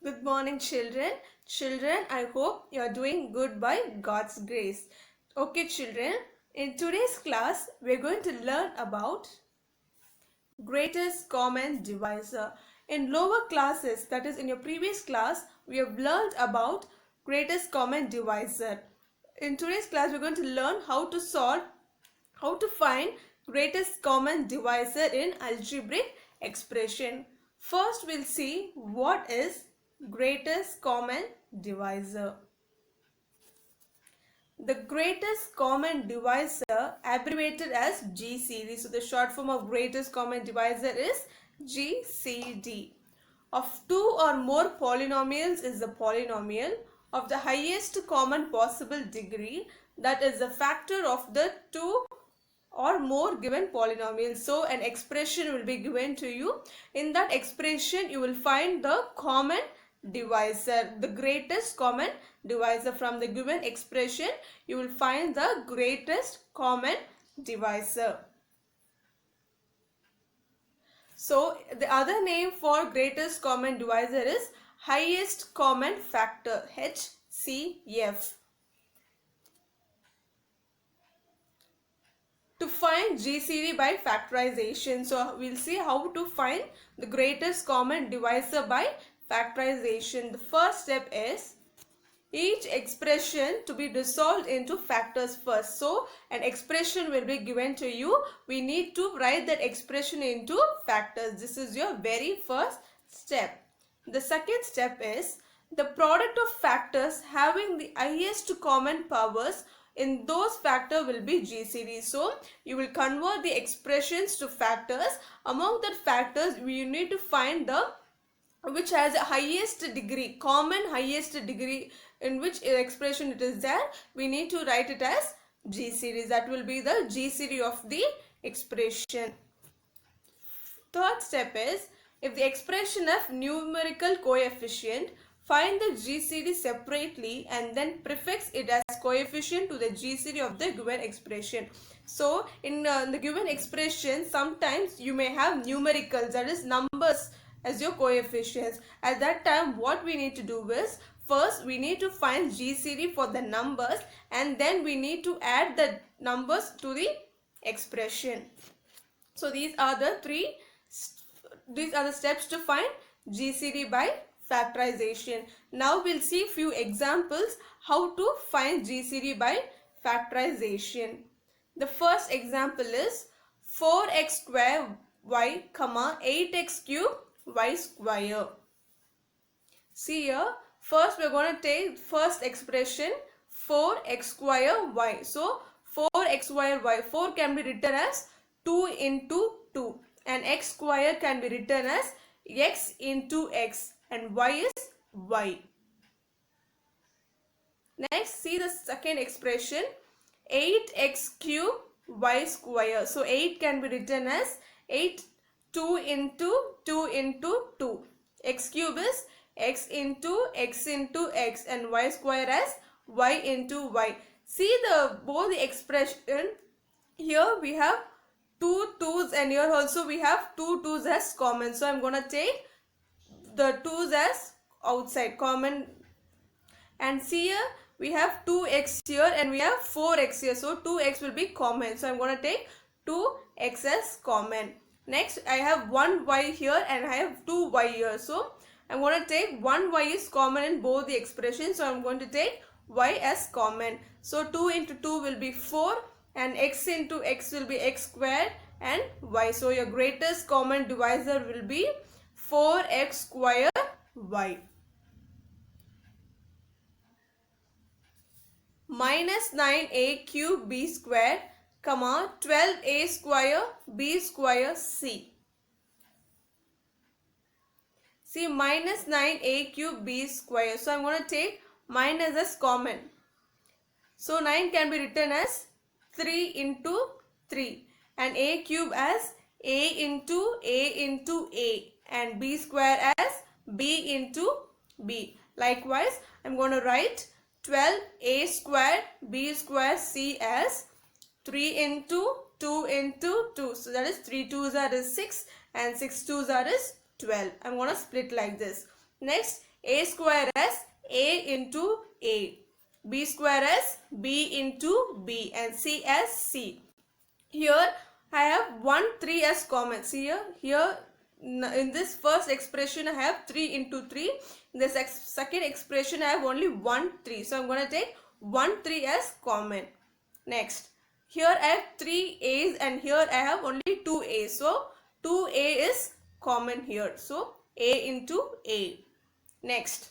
Good morning, children. Children, I hope you are doing good by God's grace. Okay, children, in today's class, we're going to learn about greatest common divisor. In lower classes, that is in your previous class, we have learned about greatest common divisor. In today's class, we're going to learn how to find greatest common divisor in algebraic expression. First, we'll see what is greatest common divisor. The greatest common divisor, abbreviated as GCD. So the short form of greatest common divisor is GCD. Of two or more polynomials is a polynomial of the highest common possible degree, that is the factor of the two or more given polynomials. So an expression will be given to you. In that expression, you will find the common divisor, the greatest common divisor. From the given expression, you will find the greatest common divisor. So the other name for greatest common divisor is highest common factor, HCF. To find GCD by factorization, so we'll see how to find the greatest common divisor by factorization. The first step is each expression to be resolved into factors first. So an expression will be given to you. We need to write that expression into factors. This is your very first step. The second step is the product of factors having the highest common powers in those factor will be GCD. So you will convert the expressions to factors. Among the factors, you need to find the which has a highest degree, common highest degree, in which expression it is there. We need to write it as GCD. That will be the GCD of the expression. Third step is, if the expression of numerical coefficient, find the GCD separately and then prefix it as coefficient to the GCD of the given expression. So in the given expression, sometimes you may have numericals, that is numbers, as your coefficients. At that time, what we need to do is, first we need to find GCD for the numbers and then we need to add the numbers to the expression. So these are the steps to find GCD by factorization. Now we'll see few examples how to find GCD by factorization. The first example is 4x square y, 8x cube y square. See here, first we're going to take first expression 4x square y. So 4x square y, 4 can be written as 2 into 2 and x square can be written as x into x and y is y. Next, see the second expression 8x cube y square. So 8 can be written as 2 into 2. X cube is x into x and y square as y into y. See both the expression. Here we have 2 2's and here also we have 2 2's as common. So I'm going to take the 2's as outside common. And see here we have 2x here and we have 4x here. So 2x will be common. So I'm going to take 2x as common. Next, I have 1y here and I have 2y here. So I'm going to take 1y is common in both the expressions. So I'm going to take y as common. So 2 into 2 will be 4 and x into x will be x squared and y. So your greatest common divisor will be 4x square y. Minus 9a cube b square, 12a square b square c. See, minus 9a cube b square. So I'm going to take minus as common. So 9 can be written as 3 into 3 and a cube as a into a and b square as b into b. Likewise, I'm going to write 12a square b square c as 3 into 2 into 2. So that is 3 2's are 6 and 6 2's are 12. I'm going to split like this. Next, A square as A into A, B square as B into B, and C as C. Here I have 1, 3 as common. See here in this first expression I have 3 into 3. In the second expression I have only 1, 3. So I'm going to take 1, 3 as common. Next, here I have 3 A's and here I have only 2 A's. So 2A is common here. So A into A. Next,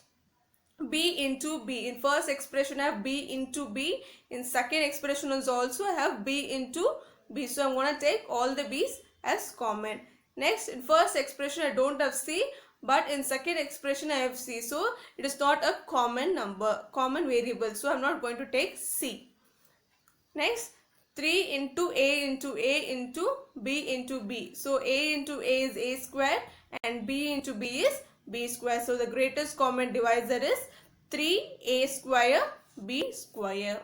B into B. In first expression I have B into B. In second expression also I have B into B. So I'm going to take all the B's as common. Next, in first expression I don't have C, but in second expression I have C. So it is not a common number, common variable. So I'm not going to take C. Next, 3 into A into A into B into B. So A into A is A square and B into B is B square. So the greatest common divisor is 3A square B square.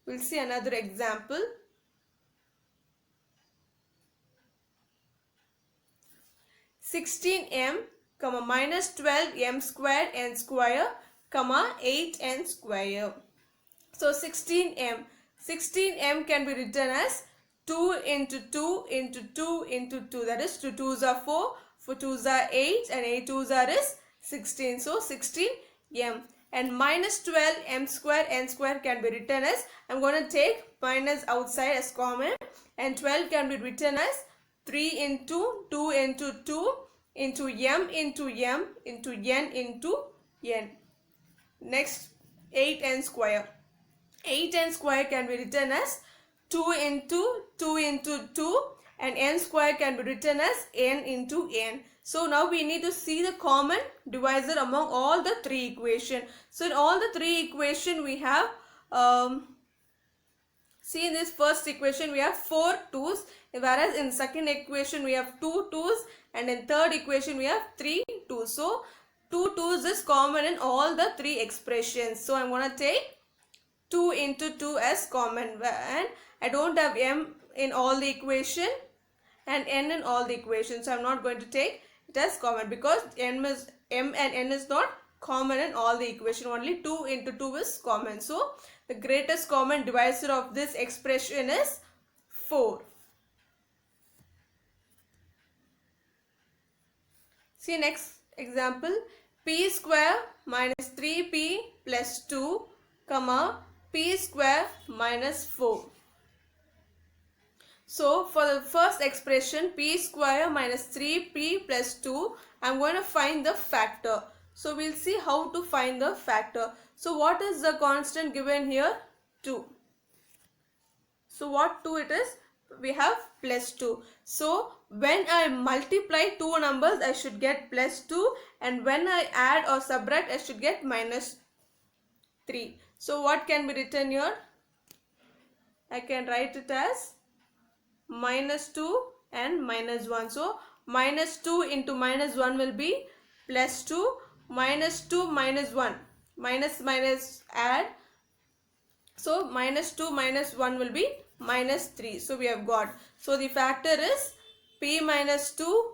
We'll see another example. 16m, minus 12m square n square, 8n square. So 16m. 16m can be written as 2 into 2 into 2 into 2. That is 2 2s are 4, 4 2s are 8 and 8 2s are is 16. So 16m. And minus 12m square n square can be written as, I'm going to take minus outside as common, and 12 can be written as 3 into 2 into 2 into m into m into n into n. Next, 8n square. 8n square can be written as 2 into 2 into 2 and n square can be written as n into n. So now we need to see the common divisor among all the three equations. So in all the three equations we have, see in this first equation we have 4 2's, whereas in second equation we have 2 2's and in third equation we have 3 2's. So 2 2's is common in all the three expressions. So I'm going to take 2 into 2 as common, and I don't have m in all the equation and n in all the equations. So I'm not going to take it as common because m and n is not common in all the equation. Only 2 into 2 is common. So the greatest common divisor of this expression is 4. See next example. P square minus 3p plus 2, p square minus 4. So for the first expression, p square minus 3p plus 2, I'm going to find the factor. So we'll see how to find the factor. So what is the constant given here? 2. So what 2 it is? We have plus 2. So when I multiply two numbers, I should get plus 2, and when I add or subtract, I should get minus 3. So what can be written here? I can write it as minus 2 and minus 1. So minus 2 into minus 1 will be plus 2, minus 2 minus 1. Minus add. So minus 2 minus 1 will be minus 3. So we have got. So the factor is p minus 2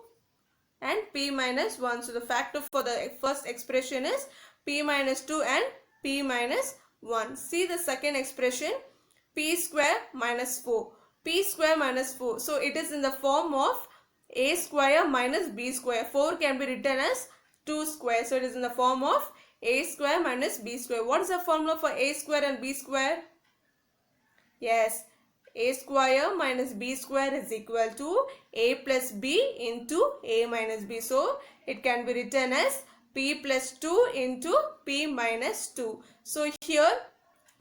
and p minus 1. So the factor for the first expression is p minus 2 and p minus 1. See the second expression, p square minus 4. P square minus 4. So it is in the form of a square minus b square. 4 can be written as 2 square. So it is in the form of a square minus b square. What is the formula for a square and b square? Yes, a square minus b square is equal to a plus b into a minus b. So it can be written as p plus 2 into p minus 2. So here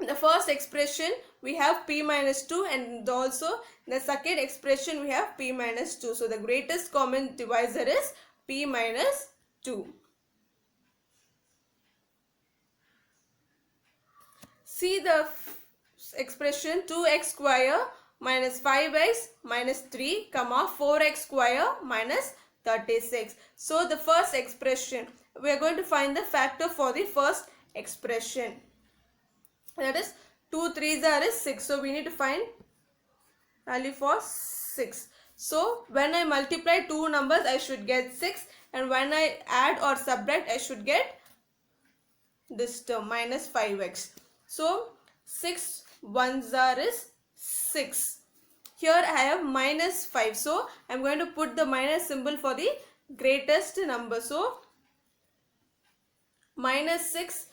in the first expression we have p minus 2, and also in the second expression we have p minus 2. So the greatest common divisor is p minus 2. See the expression 2x square minus 5x minus 3, 4x square minus 36. So the first expression, we are going to find the factor for the first expression. That is 2 3s are 6. So we need to find value for 6. So when I multiply two numbers, I should get 6, and when I add or subtract, I should get this term minus 5x. So 6 ones are is 6. Here I have minus 5. So I am going to put the minus symbol for the greatest number. So minus 6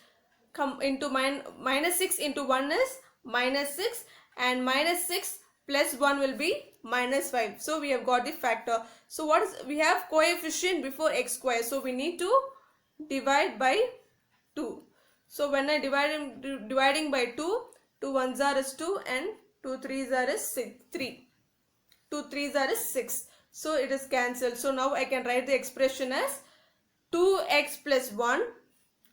come into minus 6 into 1 is minus 6, and minus 6 plus 1 will be minus 5. So we have got the factor. So what is, we have coefficient before x square, so we need to divide by 2. So when I dividing by 2, 2 ones are is 2 and 2 threes are is 3. 2 threes are is 6. So it is cancelled. So now I can write the expression as 2x plus 1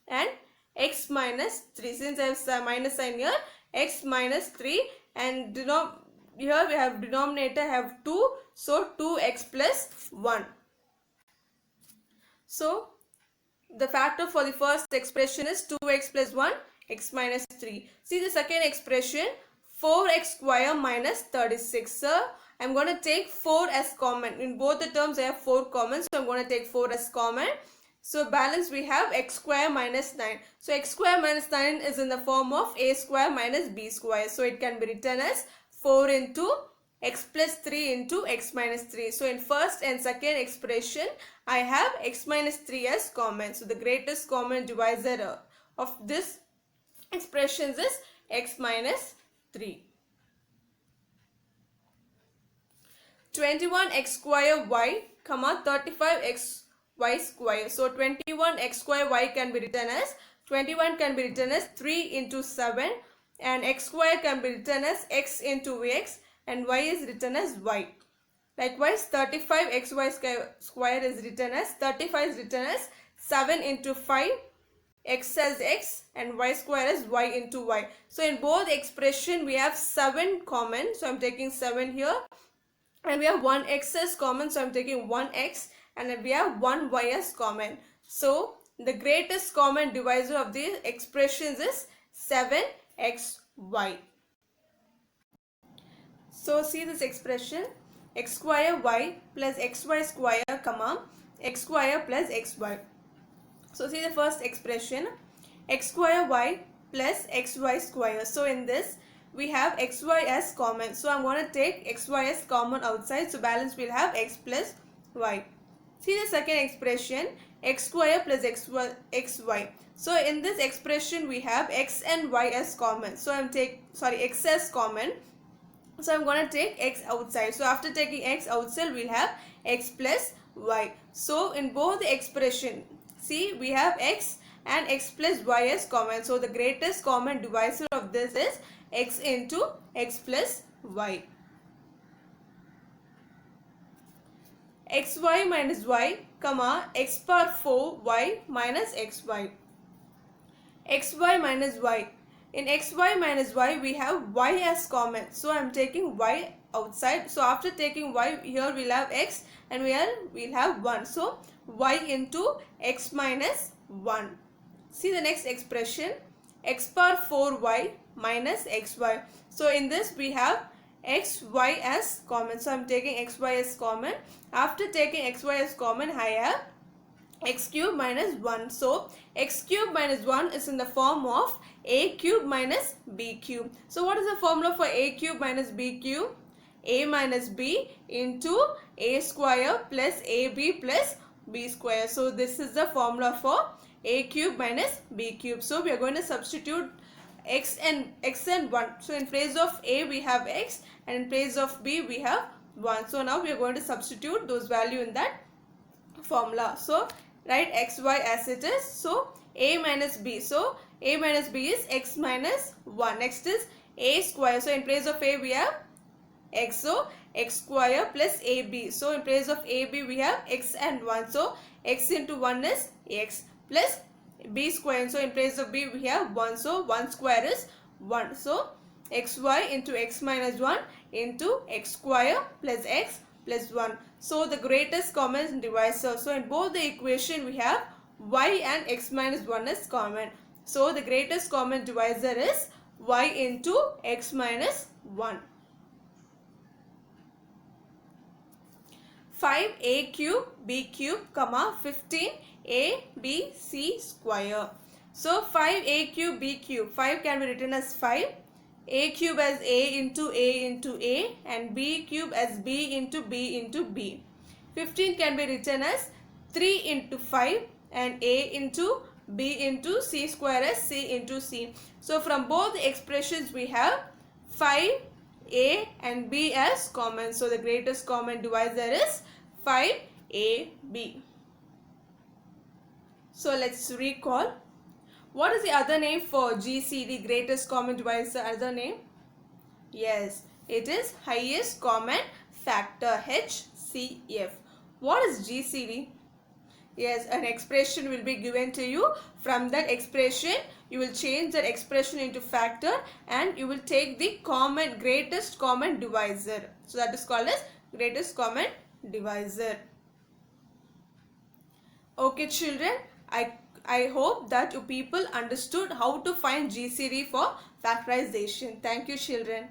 and x minus 3. Since I have minus sign here, x minus 3, and here we have denominator have 2, so 2x plus 1. So the factor for the first expression is 2x plus 1, x minus 3. See the second expression, 4x square minus 36. So I am going to take 4 as common. In both the terms I have 4 common, so I am going to take 4 as common. So balance we have x square minus 9. So x square minus 9 is in the form of a square minus b square. So it can be written as 4 into x plus 3 into x minus 3. So in first and second expression I have x minus 3 as common. So the greatest common divisor of this expressions is x minus 3. 21x square y, 35x y square. So 21x square y can be written as 21 can be written as 3 into 7, and x square can be written as x into x, and y is written as y. Likewise 35xy square is written as 35 is written as 7 into 5, x as x, and y square as y into y. So in both expression we have 7 common, so I am taking 7 here, and we have 1x as common, so I am taking 1x, and we have 1y as common. So the greatest common divisor of these expressions is 7xy. So see this expression, x square y plus xy square comma x square plus xy. So see the first expression, x square y plus xy square. So in this we have xy as common. So I'm going to take xy as common outside. So balance will have x plus y. See the second expression, x square plus xy. So in this expression we have x and y as common. So x as common. So I'm going to take x outside. So after taking x outside we'll have x plus y. So in both the expression, see we have x and x plus y as common. So the greatest common divisor of this is x into x plus y. xy minus y, comma x power 4 y minus xy. xy minus y. In xy minus y we have y as common. So I am taking y outside. So after taking y, here we'll have x, and we'll have 1. So y into x minus 1. See the next expression, x power 4y minus xy. So in this we have xy as common. So I am taking xy as common. After taking xy as common, I have x cube minus 1. So x cube minus 1 is in the form of a cube minus b cube. So what is the formula for a cube minus b cube? A minus b into a square plus ab plus b square. So this is the formula for a cube minus b cube. So we are going to substitute x and 1. So in place of a we have x, and in place of b we have 1. So now we are going to substitute those value in that formula. So write xy as it is. So a minus b. So a minus b is x minus 1. Next is a square. So in place of a we have x. So x square plus ab. So in place of ab we have x and 1. So x into 1 is x plus b square. So in place of b we have 1. So 1 square is 1. So xy into x minus 1 into x square plus x plus 1. So the greatest common divisor. So in both the equation we have y and x minus 1 is common. So the greatest common divisor is y into x minus 1. 5a cube b cube comma 15 a b c square. So 5a cube b cube. 5 can be written as 5. A cube as a into a into a, and b cube as b into b into b. 15 can be written as 3 into 5, and a into b into c square as c into c. So from both the expressions we have 5, a and b as common. So the greatest common divisor is 5ab. So let's recall. What is the other name for GCD, greatest common divisor? Other name? Yes, it is highest common factor, HCF. What is GCD? Yes, an expression will be given to you. From that expression, you will change that expression into factor and you will take the greatest common divisor. So that is called as greatest common divisor. Okay children, I hope that you people understood how to find GCD for factorization. Thank you children.